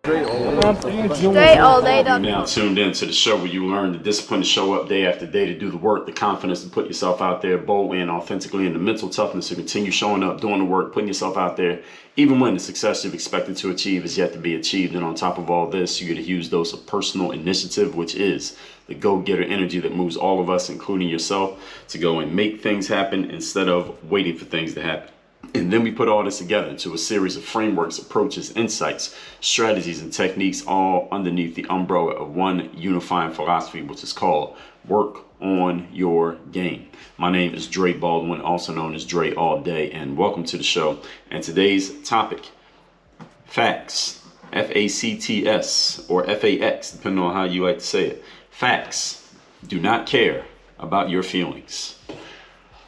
Straight all day. You're now tuned in to the show where you learn the discipline to show up day after day, to do the work, the confidence to put yourself out there boldly and authentically, and the mental toughness to continue showing up, doing the work, putting yourself out there, even when the success you've expected to achieve is yet to be achieved. And on top of all this, you get a huge dose of personal initiative, which is the go-getter energy that moves all of us, including yourself, to go and make things happen instead of waiting for things to happen. And then we put all this together into a series of frameworks, approaches, insights, strategies, and techniques, all underneath the umbrella of one unifying philosophy, which is called work on your game. My name is Dre Baldwin, also known as Dre All Day, and welcome to the show. And today's topic, facts, F-A-C-T-S or F-A-X, depending on how you like to say it. Facts do not care about your feelings.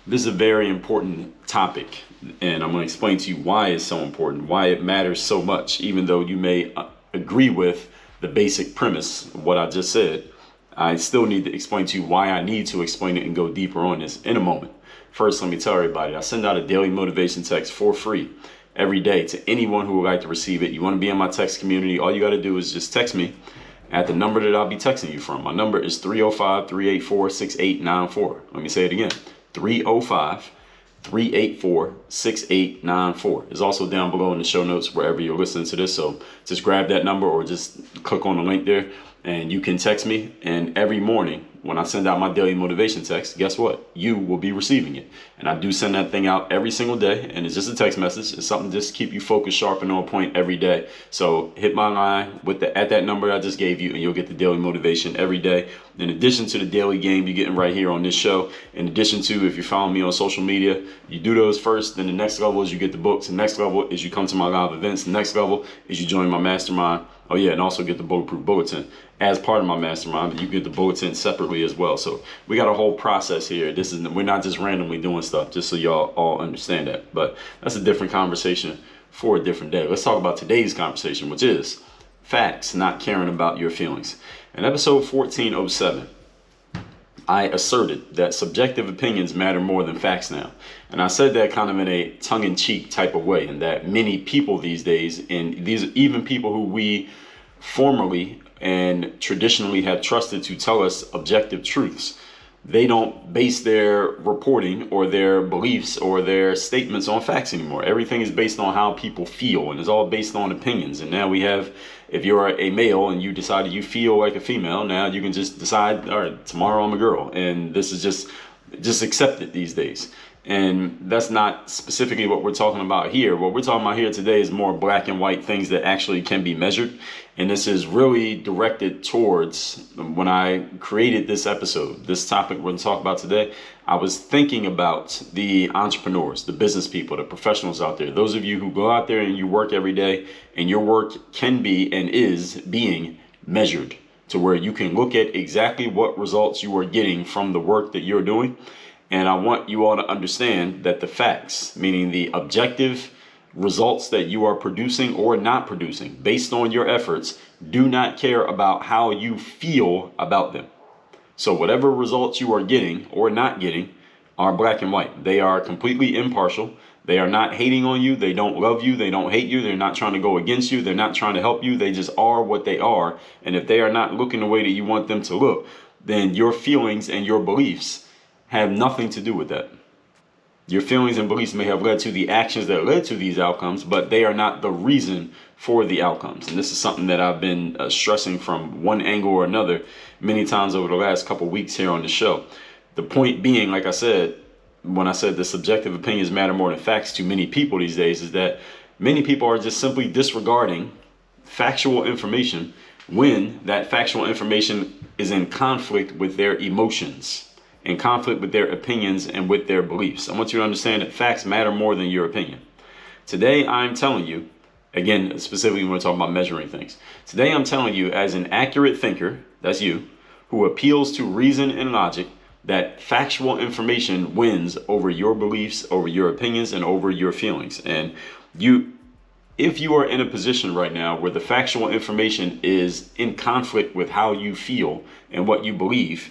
This is a very important topic, and I'm going to explain to you why it's so important, why it matters so much, even though you may agree with the basic premise of what I just said. I still need to explain to you why I need to explain it and go deeper on this in a moment. First, let me tell everybody, I send out a daily motivation text for free every day to anyone who would like to receive it. You want to be in my text community, all you got to do is just text me at the number that I'll be texting you from. My number is 305-384-6894. Let me say it again. 305-384-6894. It's also down below in the show notes wherever you're listening to this. So just grab that number or just click on the link there and you can text me. And every morning when I send out my daily motivation text, guess what? You will be receiving it. And I do send that thing out every single day. And it's just a text message. It's something just to keep you focused, sharp, and on point every day. So hit my line at that number I just gave you and you'll get the daily motivation every day. In addition to the daily game you're getting right here on this show, in addition to, if you're following me on social media, you do those first. Then the next level is you get the books. The next level is you come to my live events. The next level is you join my mastermind. Oh yeah, and also get the Bulletproof Bulletin as part of my mastermind, but you get the bulletin separately as well. So we got a whole process here. We're not just randomly doing stuff, just so y'all all understand that. But that's a different conversation for a different day. Let's talk about today's conversation, which is facts, not caring about your feelings. In episode 1407, I asserted that subjective opinions matter more than facts now. And I said that kind of in a tongue-in-cheek type of way, and that many people these days, and these even people who we formerly and traditionally have trusted to tell us objective truths, they don't base their reporting or their beliefs or their statements on facts anymore. Everything is based on how people feel, and it's all based on opinions. And now we have, if you're a male and you decide you feel like a female, now you can just decide, all right, tomorrow I'm a girl. And this is just accept it these days. And that's not specifically what we're talking about here. What we're talking about here today is more black and white things that actually can be measured. And this is really directed towards, when I created this episode, this topic we're going to talk about today, I was thinking about the entrepreneurs, the business people, the professionals out there. Those of you who go out there and you work every day, and your work can be and is being measured to where you can look at exactly what results you are getting from the work that you're doing. And I want you all to understand that the facts, meaning the objective results that you are producing or not producing based on your efforts, do not care about how you feel about them. So whatever results you are getting or not getting are black and white. They are completely impartial. They are not hating on you. They don't love you. They don't hate you. They're not trying to go against you. They're not trying to help you. They just are what they are. And if they are not looking the way that you want them to look, then your feelings and your beliefs have nothing to do with that. Your feelings and beliefs may have led to the actions that led to these outcomes, but they are not the reason for the outcomes. And this is something that I've been stressing from one angle or another many times over the last couple of weeks here on the show. The point being, like I said, when I said the subjective opinions matter more than facts to many people these days, is that many people are just simply disregarding factual information when that factual information is in conflict with their emotions, in conflict with their opinions and with their beliefs. I want you to understand that facts matter more than your opinion. Today, I'm telling you, again, specifically when we're talking about measuring things. Today, I'm telling you, as an accurate thinker, that's you, who appeals to reason and logic, that factual information wins over your beliefs, over your opinions, and over your feelings. And if you are in a position right now where the factual information is in conflict with how you feel and what you believe,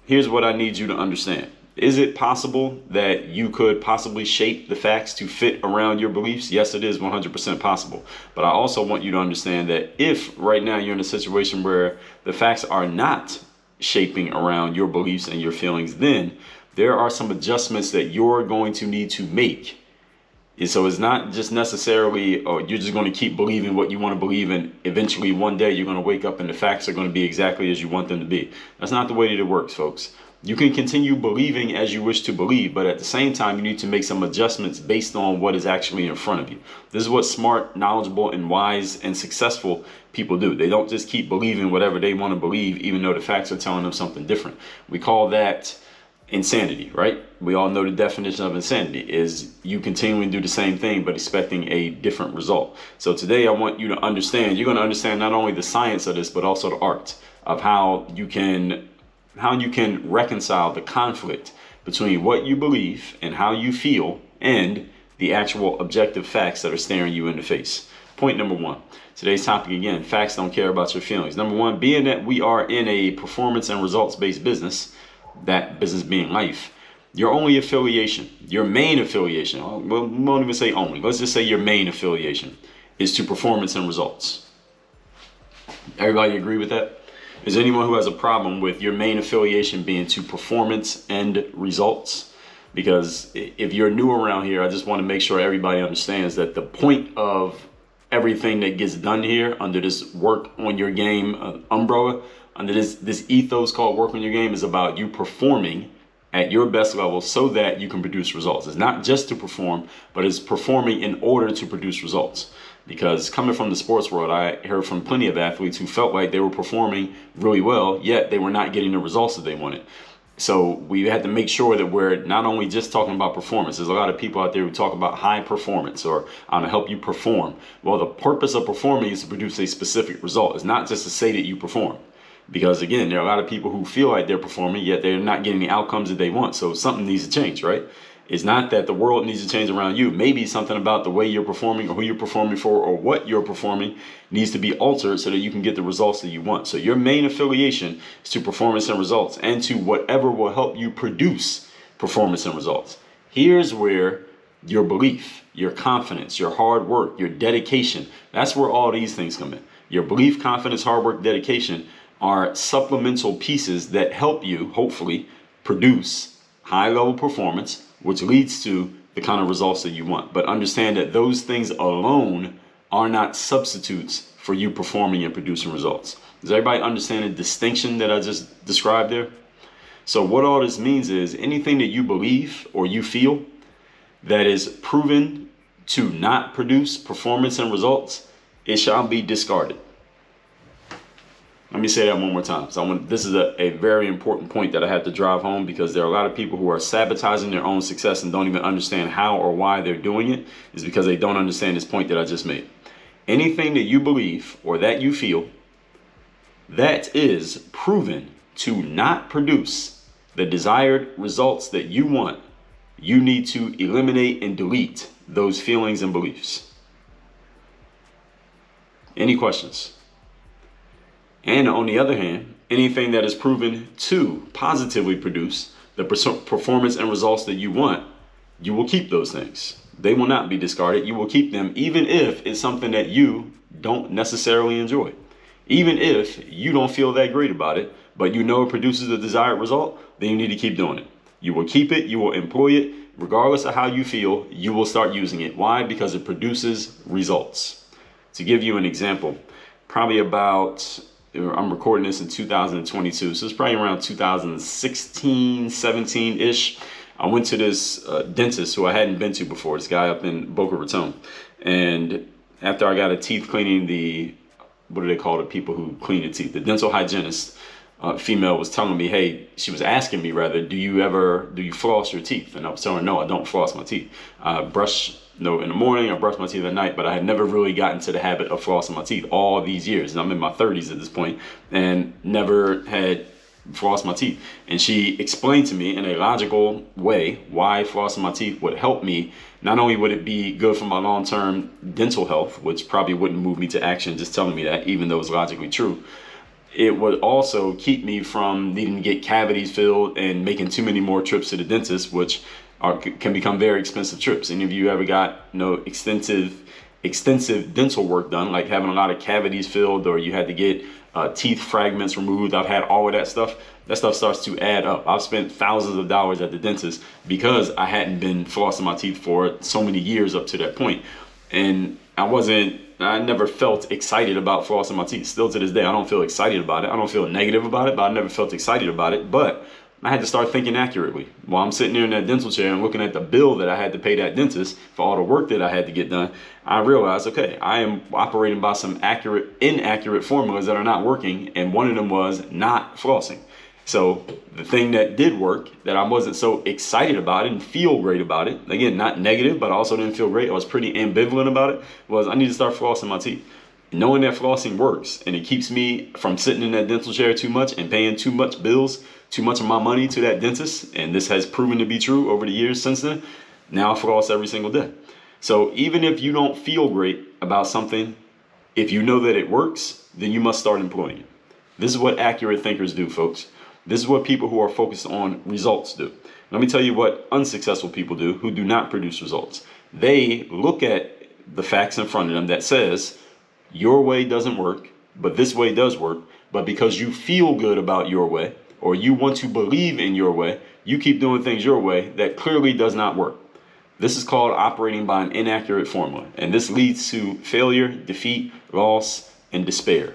here's what I need you to understand. Is it possible that you could possibly shape the facts to fit around your beliefs? Yes, it is 100% possible. But I also want you to understand that if right now you're in a situation where the facts are not shaping around your beliefs and your feelings, then there are some adjustments that you're going to need to make. And so it's not just necessarily, oh, you're just going to keep believing what you want to believe, and eventually one day you're going to wake up and the facts are going to be exactly as you want them to be. That's not the way that it works, folks. You can continue believing as you wish to believe, but at the same time, you need to make some adjustments based on what is actually in front of you. This is what smart, knowledgeable, and wise and successful people do. They don't just keep believing whatever they want to believe, even though the facts are telling them something different. We call that insanity, right? We all know the definition of insanity is you continuing to do the same thing but expecting a different result. So today I want you to understand, you're going to understand not only the science of this, but also the art of how you can reconcile the conflict between what you believe and how you feel and the actual objective facts that are staring you in the face. Point number one. Today's topic again, facts don't care about your feelings. Number one, being that we are in a performance and results-based business, that business being life, your only affiliation, your main affiliation, well, we won't even say only, let's just say your main affiliation is to performance and results. Everybody agree with that? Is there anyone who has a problem with your main affiliation being to performance and results? Because if you're new around here, I just want to make sure everybody understands that the point of everything that gets done here under this work on your game umbrella, under this ethos called work on your game, is about you performing at your best level so that you can produce results. It's not just to perform, but it's performing in order to produce results. Because coming from the sports world, I heard from plenty of athletes who felt like they were performing really well, yet they were not getting the results that they wanted. So we had to make sure that we're not only just talking about performance. There's a lot of people out there who talk about high performance or I'm gonna help you perform. Well, the purpose of performing is to produce a specific result. It's not just to say that you perform. Because again, there are a lot of people who feel like they're performing, yet they're not getting the outcomes that they want. So something needs to change, right? It's not that the world needs to change around you. Maybe something about the way you're performing or who you're performing for or what you're performing needs to be altered so that you can get the results that you want. So your main affiliation is to performance and results and to whatever will help you produce performance and results. Here's where your belief, your confidence, your hard work, your dedication, that's where all these things come in. Your belief, confidence, hard work, dedication are supplemental pieces that help you, hopefully, produce high-level performance, which leads to the kind of results that you want. But understand that those things alone are not substitutes for you performing and producing results. Does everybody understand the distinction that I just described there? So what all this means is anything that you believe or you feel that is proven to not produce performance and results, it shall be discarded. Let me say that one more time. This is a very important point that I have to drive home because there are a lot of people who are sabotaging their own success and don't even understand how or why they're doing it. Is because they don't understand this point that I just made. Anything that you believe or that you feel that is proven to not produce the desired results that you want, you need to eliminate and delete those feelings and beliefs. Any questions? And on the other hand, anything that is proven to positively produce the performance and results that you want, you will keep those things. They will not be discarded. You will keep them even if it's something that you don't necessarily enjoy. Even if you don't feel that great about it, but you know it produces the desired result, then you need to keep doing it. You will keep it, you will employ it, regardless of how you feel, you will start using it. Why? Because it produces results. To give you an example, probably about, I'm recording this in 2022, so it's probably around 2016, 17-ish. I went to this dentist who I hadn't been to before, this guy up in Boca Raton. And after I got a teeth cleaning, what do they call the people who clean the teeth? The dental hygienist, female, was telling me, hey, she was asking me rather, do you floss your teeth? And I was telling her, no, I don't floss my teeth. I brush in the morning, I brush my teeth at night, but I had never really gotten to the habit of flossing my teeth all these years. And I'm in my 30s at this point and never had flossed my teeth. And she explained to me in a logical way why flossing my teeth would help me. Not only would it be good for my long-term dental health, which probably wouldn't move me to action just telling me that, even though it's logically true, it would also keep me from needing to get cavities filled and making too many more trips to the dentist, which can become very expensive trips. Any of you ever got extensive dental work done, like having a lot of cavities filled, or you had to get teeth fragments removed? I've had all of that stuff. That stuff starts to add up. I've spent thousands of dollars at the dentist because I hadn't been flossing my teeth for so many years up to that point. And I never felt excited about flossing my teeth. Still to this day, I don't feel excited about it. I don't feel negative about it, but I never felt excited about it. But I had to start thinking accurately. While I'm sitting there in that dental chair and looking at the bill that I had to pay that dentist for all the work that I had to get done, I realized, okay, I am operating by some inaccurate formulas that are not working. And one of them was not flossing. So the thing that did work, that I wasn't so excited about it and feel great about it, again, not negative, but I also didn't feel great, I was pretty ambivalent about it, was I need to start flossing my teeth. Knowing that flossing works and it keeps me from sitting in that dental chair too much and paying too much bills, too much of my money to that dentist, and this has proven to be true over the years since then, now I floss every single day. So even if you don't feel great about something, if you know that it works, then you must start employing it. This is what accurate thinkers do, folks. This is what people who are focused on results do. Let me tell you what unsuccessful people do who do not produce results. They look at the facts in front of them that says, your way doesn't work, but this way does work. But because you feel good about your way, or you want to believe in your way, you keep doing things your way that clearly does not work. This is called operating by an inaccurate formula. And this leads to failure, defeat, loss, and despair.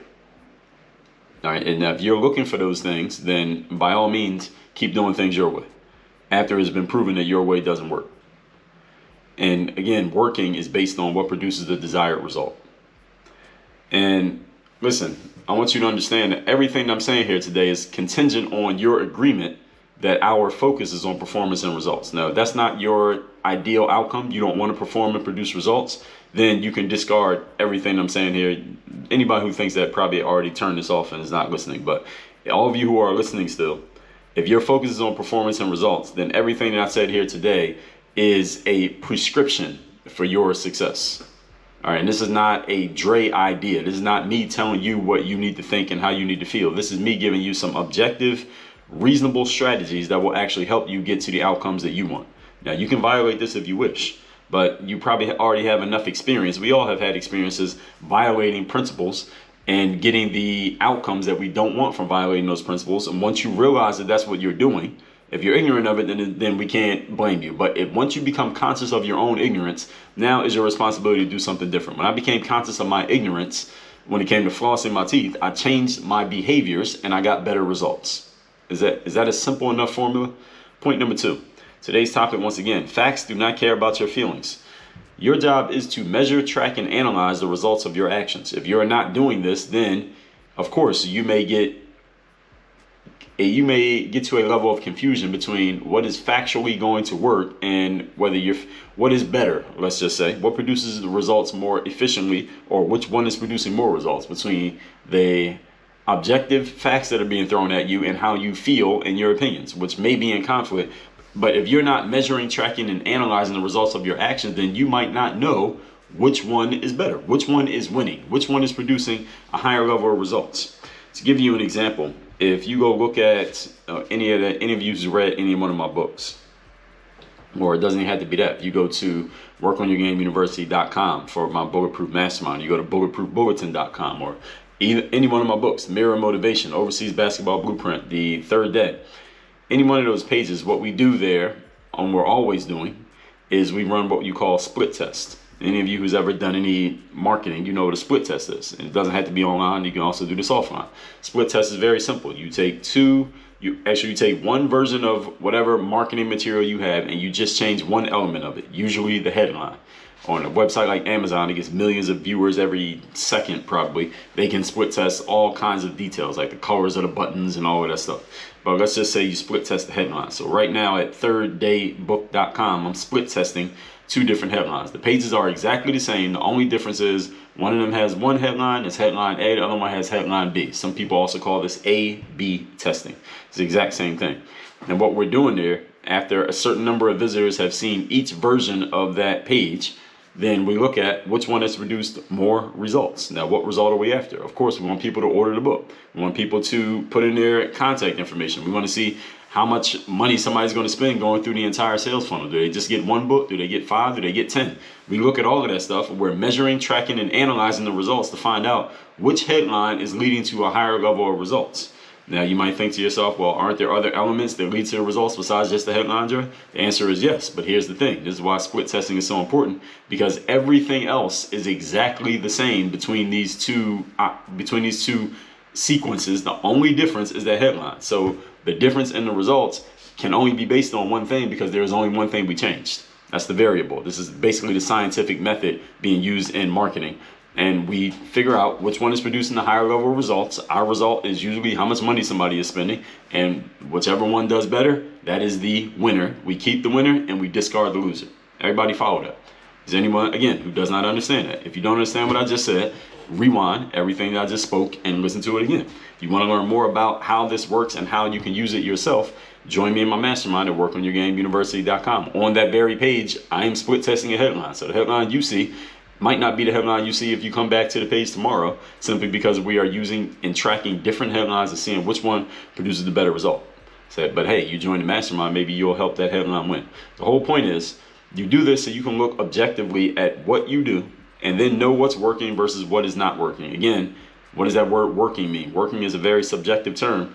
All right, and if you're looking for those things, then by all means, keep doing things your way after it's been proven that your way doesn't work. And again, working is based on what produces the desired result. And listen, I want you to understand that everything I'm saying here today is contingent on your agreement that our focus is on performance and results. Now, if that's not your ideal outcome, you don't want to perform and produce results, then you can discard everything I'm saying here. Anybody who thinks that probably already turned this off and is not listening. But all of you who are listening still, if your focus is on performance and results, then everything that I said here today is a prescription for your success. All right, and this is not a Dre idea. This is not me telling you what you need to think and how you need to feel. This is me giving you some objective, reasonable strategies that will actually help you get to the outcomes that you want. Now, you can violate this if you wish, but you probably already have enough experience. We all have had experiences violating principles and getting the outcomes that we don't want from violating those principles. And once you realize that that's what you're doing, if you're ignorant of it, then we can't blame you. But once you become conscious of your own ignorance, now is your responsibility to do something different. When I became conscious of my ignorance, when it came to flossing my teeth, I changed my behaviors and I got better results. Is that a simple enough formula? Point number 2. Today's topic, once again, facts do not care about your feelings. Your job is to measure, track, and analyze the results of your actions. If you're not doing this, then, of course, you may get to a level of confusion between what is factually going to work and what is better, let's just say, what produces the results more efficiently, or which one is producing more results, between the objective facts that are being thrown at you and how you feel and your opinions, which may be in conflict. But if you're not measuring, tracking, and analyzing the results of your actions, then you might not know which one is better, which one is winning, which one is producing a higher level of results. To give you an example, if you go look at any of you who's read any one of my books, or it doesn't even have to be that. If you go to workonyourgameuniversity.com for my Bulletproof Mastermind, you go to bulletproofbulletin.com, or any one of my books, Mirror Motivation, Overseas Basketball Blueprint, The Third Day. Any one of those pages, what we do there, and we're always doing, is we run what you call split test. Any of you who's ever done any marketing, you know what a split test is. And it doesn't have to be online. You can also do this offline. Split test is very simple. You take one version of whatever marketing material you have, and you just change one element of it, usually the headline. On a website like Amazon, it gets millions of viewers every second probably. They can split test all kinds of details, like the colors of the buttons and all of that stuff. But let's just say you split test the headline. So right now at thirddaybook.com, I'm split testing 2 different headlines. The pages are exactly the same. The only difference is one of them has one headline, it's headline A, the other one has headline B. Some people also call this A/B testing. It's the exact same thing. And what we're doing there, after a certain number of visitors have seen each version of that page, then we look at which one has produced more results. Now, what result are we after? Of course, we want people to order the book. We want people to put in their contact information. We want to see how much money somebody's going to spend going through the entire sales funnel. Do they just get one book? Do they get 5? Do they get 10? We look at all of that stuff. We're measuring, tracking, and analyzing the results to find out which headline is leading to a higher level of results. Now, you might think to yourself, well, aren't there other elements that lead to the results besides just the headline, Dre? The answer is yes, but here's the thing. This is why split testing is so important, because everything else is exactly the same between these two sequences. The only difference is the headline. So the difference in the results can only be based on one thing, because there's only one thing we changed. That's the variable. This is basically the scientific method being used in marketing. And we figure out which one is producing the higher level results. Our result is usually how much money somebody is spending. And whichever one does better, that is the winner. We keep the winner and we discard the loser. Everybody follow that? Is anyone, again, who does not understand that? If you don't understand what I just said, rewind everything that I just spoke and listen to it again. If you want to learn more about how this works and how you can use it yourself, join me in my mastermind at workonyourgameuniversity.com. On that very page, I am split testing a headline. So the headline you see might not be the headline you see if you come back to the page tomorrow, simply because we are using and tracking different headlines and seeing which one produces the better result. But hey, you join the mastermind, maybe you'll help that headline win. The whole point is you do this so you can look objectively at what you do and then know what's working versus what is not working. Again, what does that word working mean? Working is a very subjective term.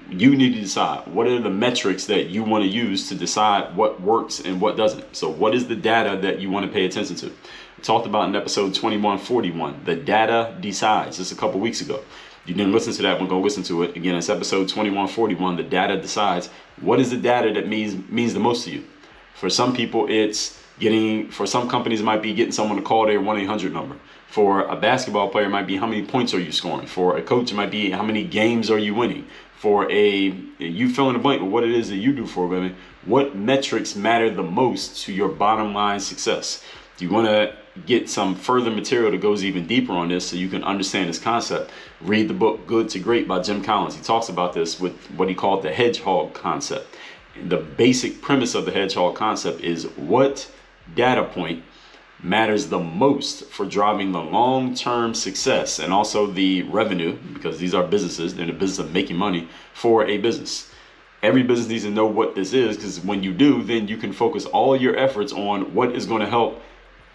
You need to decide what are the metrics that you want to use to decide what works and what doesn't. So what is the data that you want to pay attention to? We talked about in episode 2141, the data decides, just a couple weeks ago. If you didn't listen to that one, go listen to it. Again, it's episode 2141, the data decides. What is the data that means the most to you? For some people, for some companies, it might be getting someone to call their 1-800 number. For a basketball player, it might be how many points are you scoring. For a coach, it might be how many games are you winning. For you fill in the blank with what it is that you do for a living, what metrics matter the most to your bottom line success? Do you want to get some further material that goes even deeper on this so you can understand this concept? Read the book Good to Great by Jim Collins. He talks about this with what he called the hedgehog concept. The basic premise of the hedgehog concept is what data point matters the most for driving the long-term success and also the revenue, because these are businesses, they're in the business of making money for a business. Every business needs to know what this is, because when you do, then you can focus all your efforts on what is going to help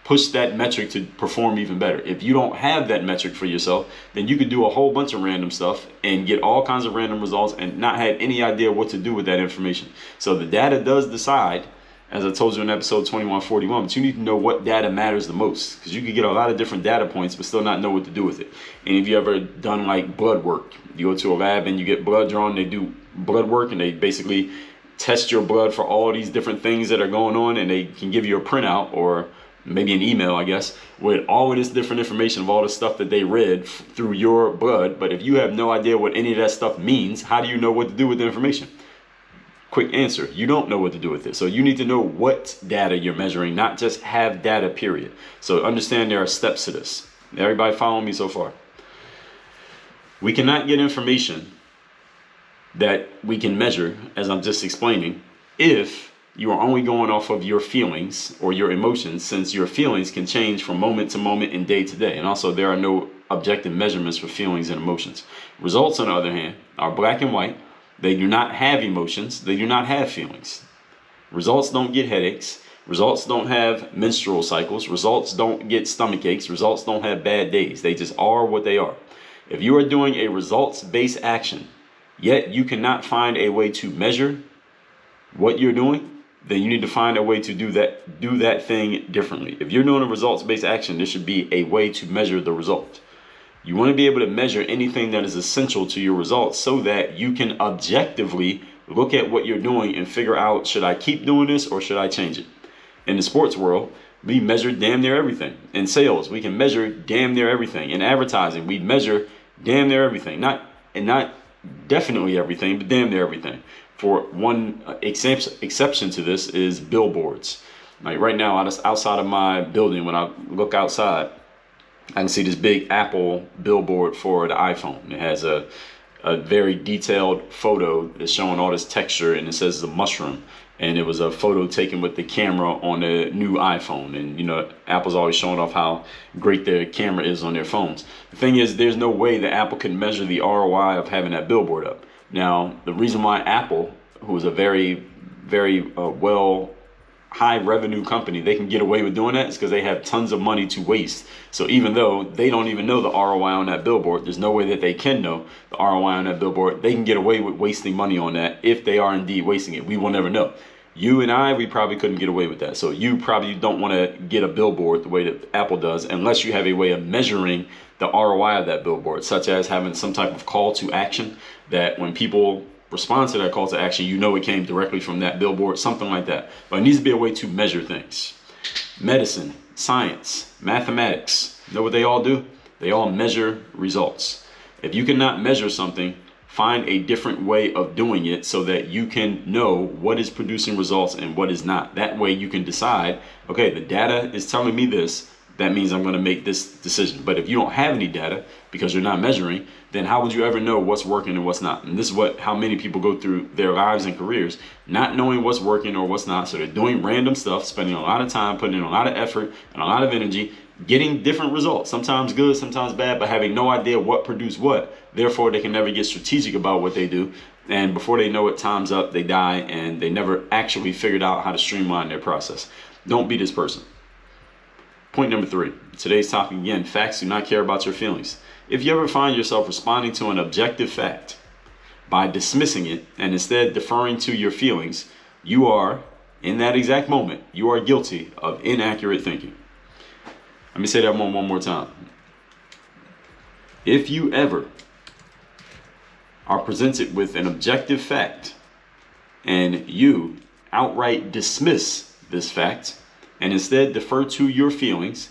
push that metric to perform even better. If you don't have that metric for yourself, then you could do a whole bunch of random stuff and get all kinds of random results and not have any idea what to do with that information. So the data does decide, as I told you in episode 2141, but you need to know what data matters the most, because you can get a lot of different data points but still not know what to do with it. And if you ever done like blood work, you go to a lab and you get blood drawn, they do blood work and they basically test your blood for all these different things that are going on, and they can give you a printout or maybe an email, I guess, with all of this different information of all the stuff that they read through your blood. But if you have no idea what any of that stuff means, how do you know what to do with the information? Quick answer, you don't know what to do with it. So you need to know what data you're measuring, not just have data, period. So understand there are steps to this. Everybody following me so far? We cannot get information that we can measure, as I'm just explaining, if you are only going off of your feelings or your emotions, since your feelings can change from moment to moment and day to day. And also there are no objective measurements for feelings and emotions. Results, on the other hand, are black and white. They do not have emotions. They do not have feelings. Results don't get headaches. Results don't have menstrual cycles. Results don't get stomach aches. Results don't have bad days. They just are what they are. If you are doing a results-based action, yet you cannot find a way to measure what you're doing, then you need to find a way to do that thing differently. If you're doing a results-based action, there should be a way to measure the result. You want to be able to measure anything that is essential to your results so that you can objectively look at what you're doing and figure out, should I keep doing this or should I change it? In the sports world, we measure damn near everything. In sales, we can measure damn near everything. In advertising, we measure damn near everything. Not definitely everything, but damn near everything. For one exception to this is billboards. Like right now, outside of my building, when I look outside, I can see this big Apple billboard for the iPhone. It has a very detailed photo that's showing all this texture, and it says the mushroom. and it was a photo taken with the camera on the new iPhone. And you know, Apple's always showing off how great their camera is on their phones. The thing is, there's no way that Apple can measure the ROI of having that billboard up. Now, the reason why Apple, who is a very high revenue company, they can get away with doing that is because they have tons of money to waste. So even though they don't even know the ROI on that billboard, there's no way that they can know the ROI on that billboard. They can get away with wasting money on that if they are indeed wasting it. We will never know. You and I, we probably couldn't get away with that. So you probably don't want to get a billboard the way that Apple does, unless you have a way of measuring the ROI of that billboard, such as having some type of call to action that when people respond to that call to action, you know it came directly from that billboard, something like that. But it needs to be a way to measure things. Medicine, science, mathematics, you know what they all do? They all measure results. If you cannot measure something, find a different way of doing it so that you can know what is producing results and what is not. That way you can decide, okay, the data is telling me this, that means I'm going to make this decision. But if you don't have any data because you're not measuring, then how would you ever know what's working and what's not? And this is how many people go through their lives and careers, not knowing what's working or what's not. So they're doing random stuff, spending a lot of time, putting in a lot of effort and a lot of energy, getting different results, sometimes good, sometimes bad, but having no idea what produced what. Therefore, they can never get strategic about what they do. And before they know it, time's up, they die, and they never actually figured out how to streamline their process. Don't be this person. Point number 3, today's topic again, facts do not care about your feelings. If you ever find yourself responding to an objective fact by dismissing it and instead deferring to your feelings, you are, in that exact moment, you are guilty of inaccurate thinking. Let me say that one more time. If you ever are presented with an objective fact and you outright dismiss this fact and instead defer to your feelings,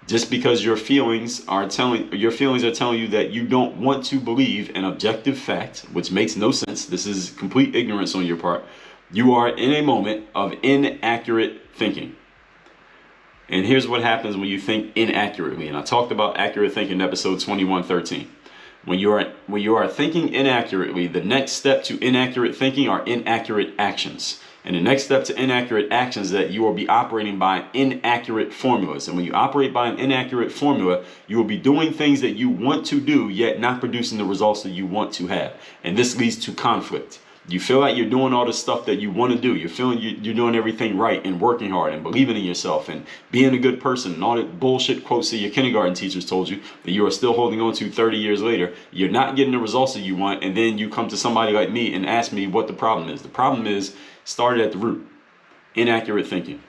just because your feelings are telling you that you don't want to believe an objective fact, which makes no sense. This is complete ignorance on your part. You are in a moment of inaccurate thinking. And here's what happens when you think inaccurately. And I talked about accurate thinking in episode 2113. When you are thinking inaccurately, the next step to inaccurate thinking are inaccurate actions. And the next step to inaccurate actions is that you will be operating by inaccurate formulas. And when you operate by an inaccurate formula, you will be doing things that you want to do, yet not producing the results that you want to have. And this leads to conflict. You feel like you're doing all the stuff that you want to do. You're feeling you're doing everything right and working hard and believing in yourself and being a good person and all the bullshit quotes that your kindergarten teachers told you that you are still holding on to 30 years later. You're not getting the results that you want, and then you come to somebody like me and ask me what the problem is. The problem is started at the root. Inaccurate thinking.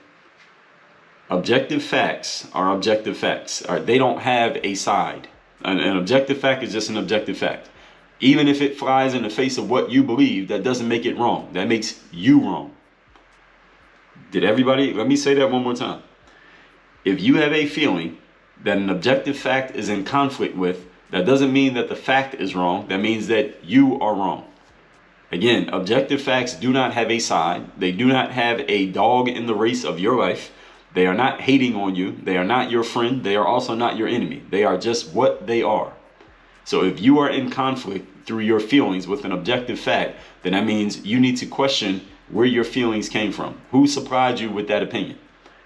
Objective facts are objective facts. They don't have a side. An objective fact is just an objective fact. Even if it flies in the face of what you believe, that doesn't make it wrong. That makes you wrong. Let me say that one more time. If you have a feeling that an objective fact is in conflict with, that doesn't mean that the fact is wrong. That means that you are wrong. Again, objective facts do not have a side. They do not have a dog in the race of your life. They are not hating on you. They are not your friend. They are also not your enemy. They are just what they are. So if you are in conflict through your feelings with an objective fact, then that means you need to question where your feelings came from. Who supplied you with that opinion?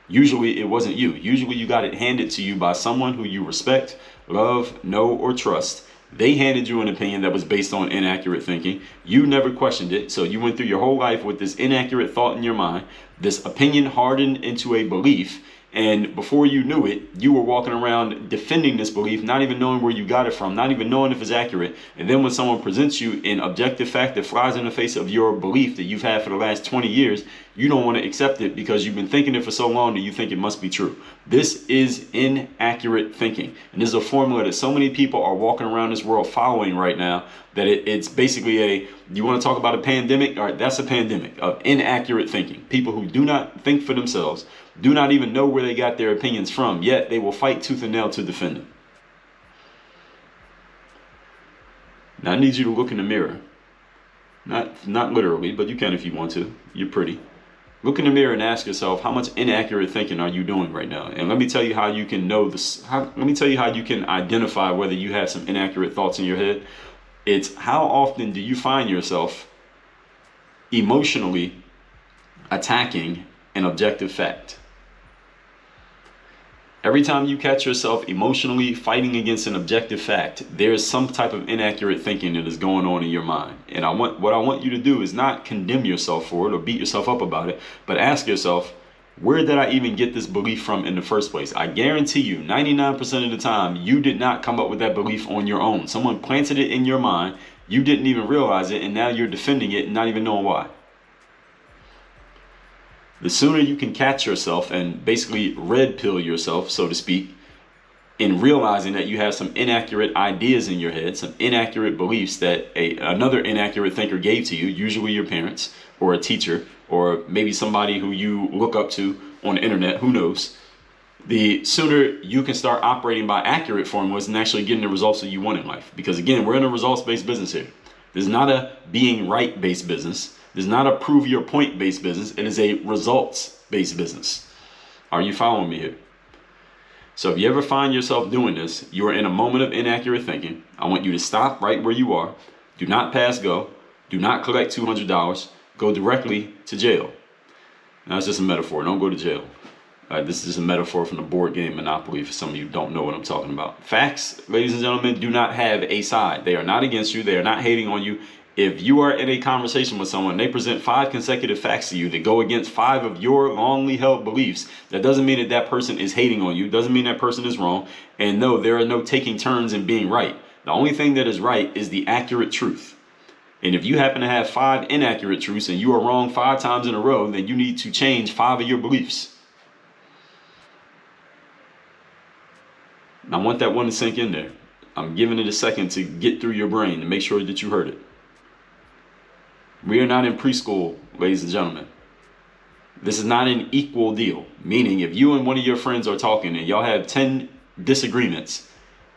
Usually it wasn't you. Usually you got it handed to you by someone who you respect, love, know, or trust. They handed you an opinion that was based on inaccurate thinking. You never questioned it. So you went through your whole life with this inaccurate thought in your mind. This opinion hardened into a belief. And before you knew it, you were walking around defending this belief, not even knowing where you got it from, not even knowing if it's accurate. And then when someone presents you an objective fact that flies in the face of your belief that you've had for the last 20 years, you don't want to accept it because you've been thinking it for so long that you think it must be true. This is inaccurate thinking. And this is a formula that so many people are walking around this world following right now that it's basically you want to talk about a pandemic? All right, that's a pandemic of inaccurate thinking. People who do not think for themselves, do not even know where they got their opinions from, yet they will fight tooth and nail to defend them. Now I need you to look in the mirror. Not literally, but you can if you want to. You're pretty. Look in the mirror and ask yourself, how much inaccurate thinking are you doing right now? And let me tell you how you can know this. Let me tell you how you can identify whether you have some inaccurate thoughts in your head. It's how often do you find yourself emotionally attacking an objective fact. Every time you catch yourself emotionally fighting against an objective fact, there is some type of inaccurate thinking that is going on in your mind. And what I want you to do is not condemn yourself for it or beat yourself up about it, but ask yourself, where did I even get this belief from in the first place? I guarantee you, 99% of the time, you did not come up with that belief on your own. Someone planted it in your mind, you didn't even realize it, and now you're defending it and not even knowing why. The sooner you can catch yourself and basically red pill yourself, so to speak, in realizing that you have some inaccurate ideas in your head, some inaccurate beliefs that another inaccurate thinker gave to you, usually your parents or a teacher or maybe somebody who you look up to on the internet, who knows, the sooner you can start operating by accurate formulas and actually getting the results that you want in life. Because again, we're in a results-based business here. This is not a being right-based business. This is not a prove your point-based business. It is a results-based business. Are you following me here? So if you ever find yourself doing this, you are in a moment of inaccurate thinking. I want you to stop right where you are. Do not pass go. Do not collect $200. Go directly to jail. Now, it's just a metaphor. Don't go to jail. This is just a metaphor from the board game Monopoly for some of you who don't know what I'm talking about. Facts, ladies and gentlemen, do not have a side. They are not against you. They are not hating on you. If you are in a conversation with someone, they present 5 consecutive facts to you that go against 5 of your longly held beliefs, that doesn't mean that that person is hating on you. Doesn't mean that person is wrong. And no, there are no taking turns in being right. The only thing that is right is the accurate truth. And if you happen to have 5 inaccurate truths and you are wrong 5 times in a row, then you need to change 5 of your beliefs. And I want that one to sink in there. I'm giving it a second to get through your brain to make sure that you heard it. We are not in preschool, ladies and gentlemen. This is not an equal deal. Meaning, if you and one of your friends are talking and y'all have 10 disagreements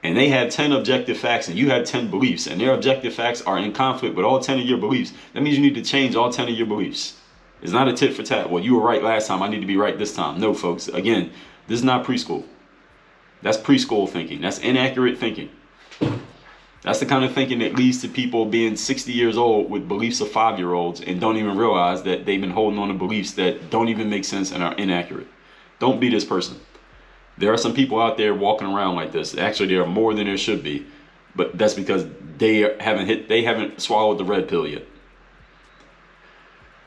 and they have 10 objective facts and you have 10 beliefs and their objective facts are in conflict with all 10 of your beliefs, that means you need to change all 10 of your beliefs. It's not a tit for tat. Well, you were right last time. I need to be right this time. No, folks. Again, this is not preschool. That's preschool thinking. That's inaccurate thinking. That's the kind of thinking that leads to people being 60 years old with beliefs of 5-year-olds and don't even realize that they've been holding on to beliefs that don't even make sense and are inaccurate. Don't be this person. There are some people out there walking around like this. Actually, there are more than there should be, but that's because they haven't swallowed the red pill yet.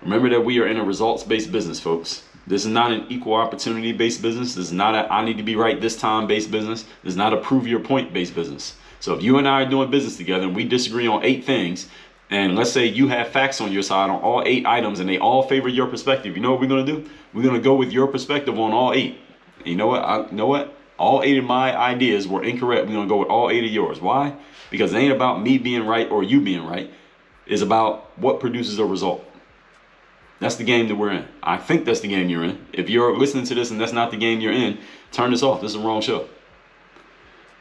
Remember that we are in a results-based business, folks. This is not an equal opportunity-based business. This is not a I need to be right this time-based business. This is not a prove your point-based business. So if you and I are doing business together and we disagree on 8 things, and let's say you have facts on your side on all 8 items and they all favor your perspective, you know what we're going to do? We're going to go with your perspective on all 8. And you know what? All 8 of my ideas were incorrect. We're going to go with all 8 of yours. Why? Because it ain't about me being right or you being right. It's about what produces a result. That's the game that we're in. I think that's the game you're in. If you're listening to this and that's not the game you're in, turn this off. This is the wrong show.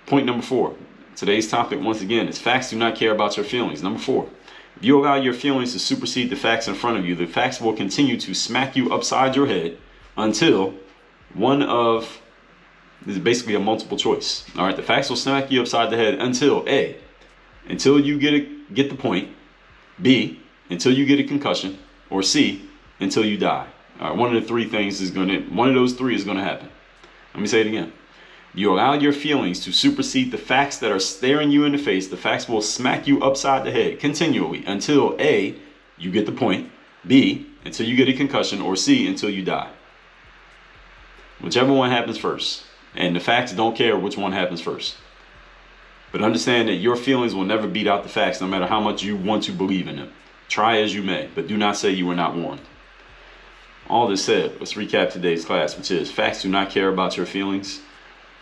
Point number 4. Today's topic, once again, is facts do not care about your feelings. Number 4, if you allow your feelings to supersede the facts in front of you, the facts will continue to smack you upside your head until this is basically a multiple choice. All right, the facts will smack you upside the head until A, until you get the point, B, until you get a concussion, or C, until you die. All right, one of those 3 is going to happen. Let me say it again. You allow your feelings to supersede the facts that are staring you in the face. The facts will smack you upside the head continually until A, you get the point, B, until you get a concussion, or C, until you die. Whichever one happens first. And the facts don't care which one happens first. But understand that your feelings will never beat out the facts no matter how much you want to believe in them. Try as you may, but do not say you were not warned. All this said, let's recap today's class, which is facts do not care about your feelings.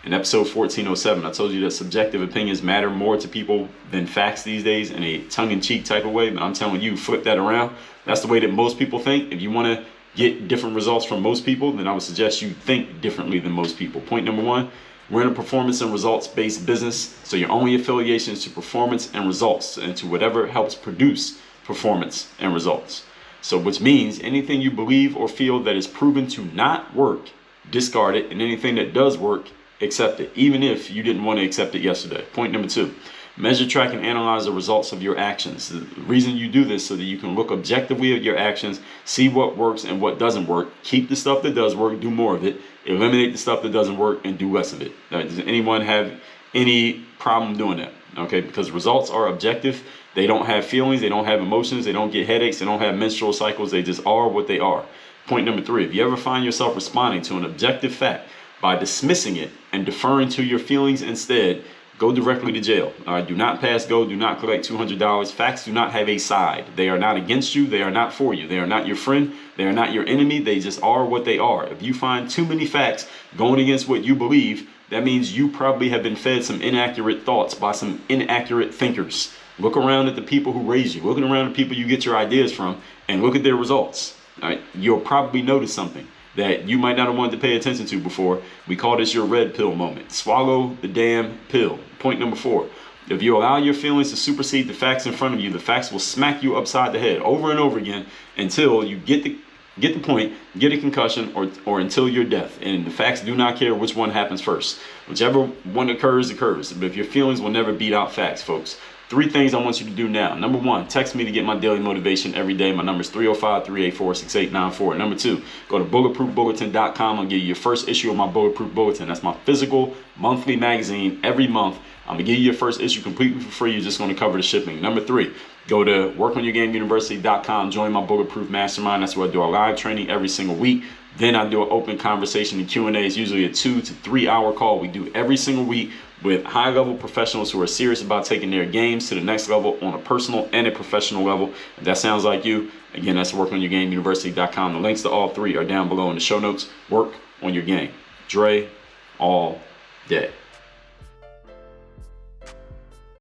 In episode 1407, I told you that subjective opinions matter more to people than facts these days in a tongue-in-cheek type of way. But I'm telling you, flip that around. That's the way that most people think. If you want to get different results from most people, then I would suggest you think differently than most people. Point number 1, we're in a performance and results-based business. So your only affiliation is to performance and results and to whatever helps produce performance and results. So which means anything you believe or feel that is proven to not work, discard it, and anything that does work, accept it, even if you didn't want to accept it yesterday. Point number 2, Measure, track, and analyze the results of your actions. The reason you do this so that you can look objectively at your actions, see what works and what doesn't work. Keep the stuff that does work, do more of it. Eliminate the stuff that doesn't work and do less of it. Does anyone have any problem doing that? Okay, because results are objective. They don't have feelings, they don't have emotions, they don't get headaches, they don't have menstrual cycles, they just are what they are. Point number 3, if you ever find yourself responding to an objective fact by dismissing it and deferring to your feelings instead, go directly to jail. All right, do not pass go, do not collect $200. Facts do not have a side. They are not against you, they are not for you. They are not your friend, they are not your enemy, they just are what they are. If you find too many facts going against what you believe, that means you probably have been fed some inaccurate thoughts by some inaccurate thinkers. Look around at the people who raised you, looking around at people you get your ideas from, and look at their results. All right, you'll probably notice something that you might not have wanted to pay attention to before. We call this your red pill moment. Swallow the damn pill. Point number 4, if you allow your feelings to supersede the facts in front of you, the facts will smack you upside the head over and over again until you get the point, get a concussion, or until your death. And the facts do not care which one happens first. Whichever one occurs. But if your feelings will never beat out facts, folks. 3 things I want you to do now. Number 1, text me to get my daily motivation every day. My number is 305-384-6894. Number 2, go to bulletproofbulletin.com. I'll give you your first issue of my Bulletproof Bulletin. That's my physical monthly magazine every month. I'm going to give you your first issue completely for free. You're just going to cover the shipping. Number 3, go to workonyourgameuniversity.com. Join my Bulletproof Mastermind. That's where I do a live training every single week. Then I do an open conversation and Q&A. It's usually a 2 to 3 hour call we do every single week with high-level professionals who are serious about taking their games to the next level on a personal and a professional level. If that sounds like you, again, that's workonyourgameuniversity.com. The links to all 3 are down below in the show notes. Work on your game. Dre all day.